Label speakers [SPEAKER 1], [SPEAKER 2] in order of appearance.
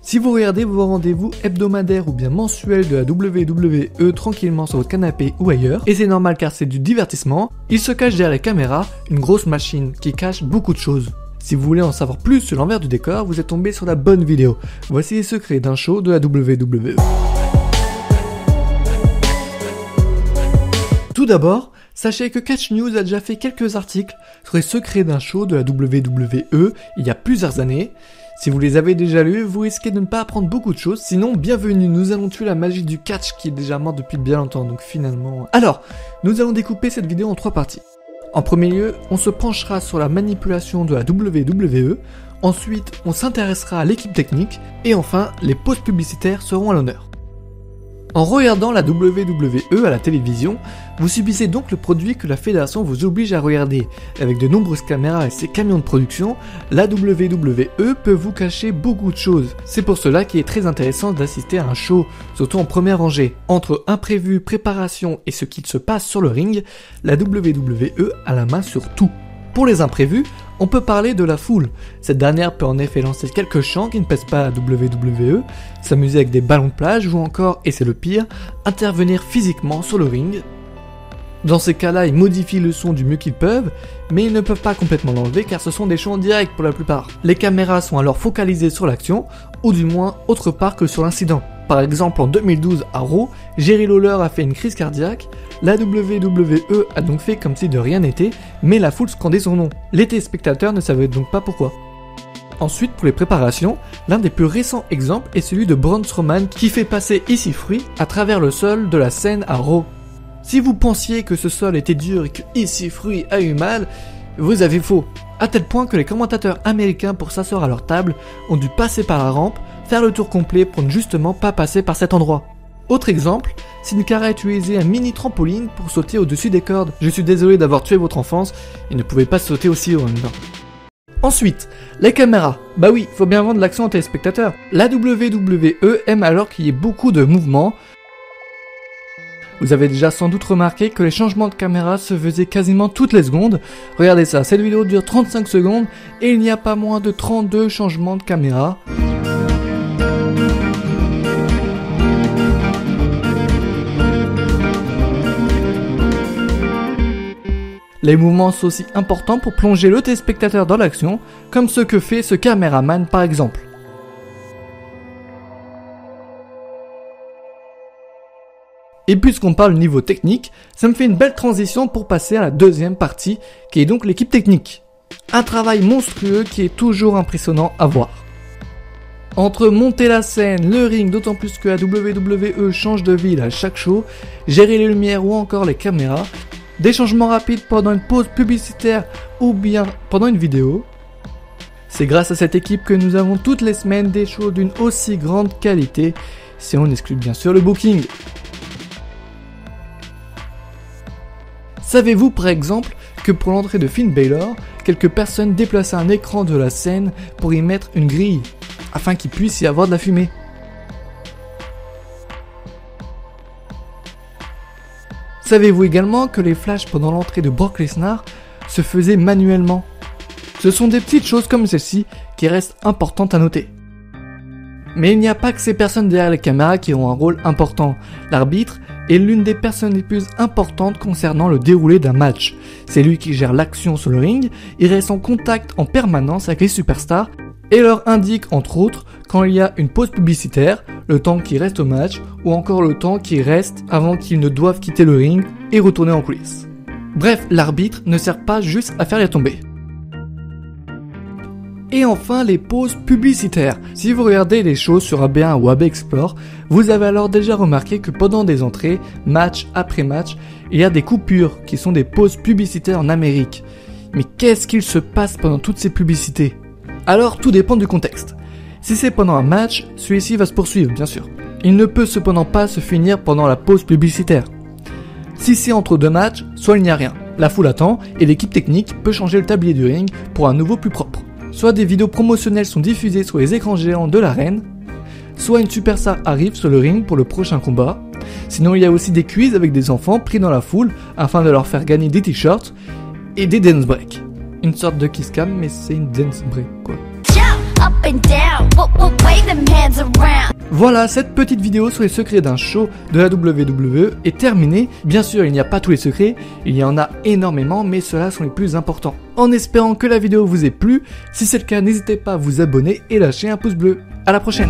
[SPEAKER 1] Si vous regardez vos rendez-vous hebdomadaires ou bien mensuels de la WWE tranquillement sur votre canapé ou ailleurs, et c'est normal car c'est du divertissement, il se cache derrière les caméras une grosse machine qui cache beaucoup de choses. Si vous voulez en savoir plus sur l'envers du décor, vous êtes tombé sur la bonne vidéo. Voici les secrets d'un show de la WWE. Tout d'abord, sachez que Catch News a déjà fait quelques articles sur les secrets d'un show de la WWE il y a plusieurs années. Si vous les avez déjà lus, vous risquez de ne pas apprendre beaucoup de choses, sinon bienvenue, nous allons tuer la magie du catch qui est déjà mort depuis bien longtemps, donc finalement... Alors, nous allons découper cette vidéo en 3 parties. En premier lieu, on se penchera sur la manipulation de la WWE, ensuite on s'intéressera à l'équipe technique, et enfin, les pauses publicitaires seront à l'honneur. En regardant la WWE à la télévision, vous subissez donc le produit que la fédération vous oblige à regarder. Avec de nombreuses caméras et ses camions de production, la WWE peut vous cacher beaucoup de choses. C'est pour cela qu'il est très intéressant d'assister à un show, surtout en première rangée. Entre imprévus, préparation et ce qu'il se passe sur le ring, la WWE a la main sur tout. Pour les imprévus, on peut parler de la foule. Cette dernière peut en effet lancer quelques chants qui ne pèsent pas à la WWE, s'amuser avec des ballons de plage ou encore, et c'est le pire, intervenir physiquement sur le ring. Dans ces cas-là, ils modifient le son du mieux qu'ils peuvent, mais ils ne peuvent pas complètement l'enlever car ce sont des shows en direct pour la plupart. Les caméras sont alors focalisées sur l'action, ou du moins autre part que sur l'incident. Par exemple, en 2012 à Raw, Jerry Lawler a fait une crise cardiaque, la WWE a donc fait comme si de rien n'était, mais la foule scandait son nom. Les téléspectateurs ne savaient donc pas pourquoi. Ensuite, pour les préparations, l'un des plus récents exemples est celui de Braun Strowman qui fait passer EC3 à travers le sol de la scène à Raw. Si vous pensiez que ce sol était dur et que EC3 a eu mal, vous avez faux. À tel point que les commentateurs américains pour s'asseoir à leur table ont dû passer par la rampe, faire le tour complet pour ne justement pas passer par cet endroit. Autre exemple, Sin Cara a utilisé un mini trampoline pour sauter au-dessus des cordes. Je suis désolé d'avoir tué votre enfance, il ne pouvait pas sauter aussi haut en même temps. Ensuite, les caméras. Bah oui, faut bien vendre l'action aux téléspectateurs. La WWE aime alors qu'il y ait beaucoup de mouvements. Vous avez déjà sans doute remarqué que les changements de caméra se faisaient quasiment toutes les secondes. Regardez ça, cette vidéo dure 35 secondes et il n'y a pas moins de 32 changements de caméra. Les mouvements sont aussi importants pour plonger le téléspectateur dans l'action, comme ce que fait ce caméraman par exemple. Et puisqu'on parle niveau technique, ça me fait une belle transition pour passer à la deuxième partie, qui est donc l'équipe technique. Un travail monstrueux qui est toujours impressionnant à voir. Entre monter la scène, le ring, d'autant plus que la WWE change de ville à chaque show, gérer les lumières ou encore les caméras, des changements rapides pendant une pause publicitaire ou bien pendant une vidéo. C'est grâce à cette équipe que nous avons toutes les semaines des shows d'une aussi grande qualité, si on exclut bien sûr le booking. Savez-vous par exemple que pour l'entrée de Finn Balor, quelques personnes déplaçaient un écran de la scène pour y mettre une grille, afin qu'il puisse y avoir de la fumée. Savez-vous également que les flashs pendant l'entrée de Brock Lesnar se faisaient manuellement? Ce sont des petites choses comme celle-ci qui restent importantes à noter. Mais il n'y a pas que ces personnes derrière les caméras qui ont un rôle important. L'arbitre est l'une des personnes les plus importantes concernant le déroulé d'un match. C'est lui qui gère l'action sur le ring, il reste en contact en permanence avec les superstars et leur indique entre autres quand il y a une pause publicitaire, le temps qui reste au match ou encore le temps qui reste avant qu'ils ne doivent quitter le ring et retourner en coulisses. Bref, l'arbitre ne sert pas juste à faire les tombées. Et enfin, les pauses publicitaires. Si vous regardez les shows sur AB1 ou AB Export, vous avez alors déjà remarqué que pendant des entrées, match après match, il y a des coupures qui sont des pauses publicitaires en Amérique. Mais qu'est-ce qu'il se passe pendant toutes ces publicités? Alors tout dépend du contexte. Si c'est pendant un match, celui-ci va se poursuivre bien sûr. Il ne peut cependant pas se finir pendant la pause publicitaire. Si c'est entre deux matchs, soit il n'y a rien. La foule attend et l'équipe technique peut changer le tablier du ring pour un nouveau plus propre. Soit des vidéos promotionnelles sont diffusées sur les écrans géants de l'arène, soit une superstar arrive sur le ring pour le prochain combat. Sinon il y a aussi des quiz avec des enfants pris dans la foule afin de leur faire gagner des t-shirts et des dance breaks. Une sorte de kiss cam mais c'est une dance break quoi.
[SPEAKER 2] them hands around.
[SPEAKER 1] Voilà, cette petite vidéo sur les secrets d'un show de la WWE est terminée. Bien sûr, il n'y a pas tous les secrets, il y en a énormément, mais ceux-là sont les plus importants. En espérant que la vidéo vous ait plu, si c'est le cas, n'hésitez pas à vous abonner et lâcher un pouce bleu. À la prochaine!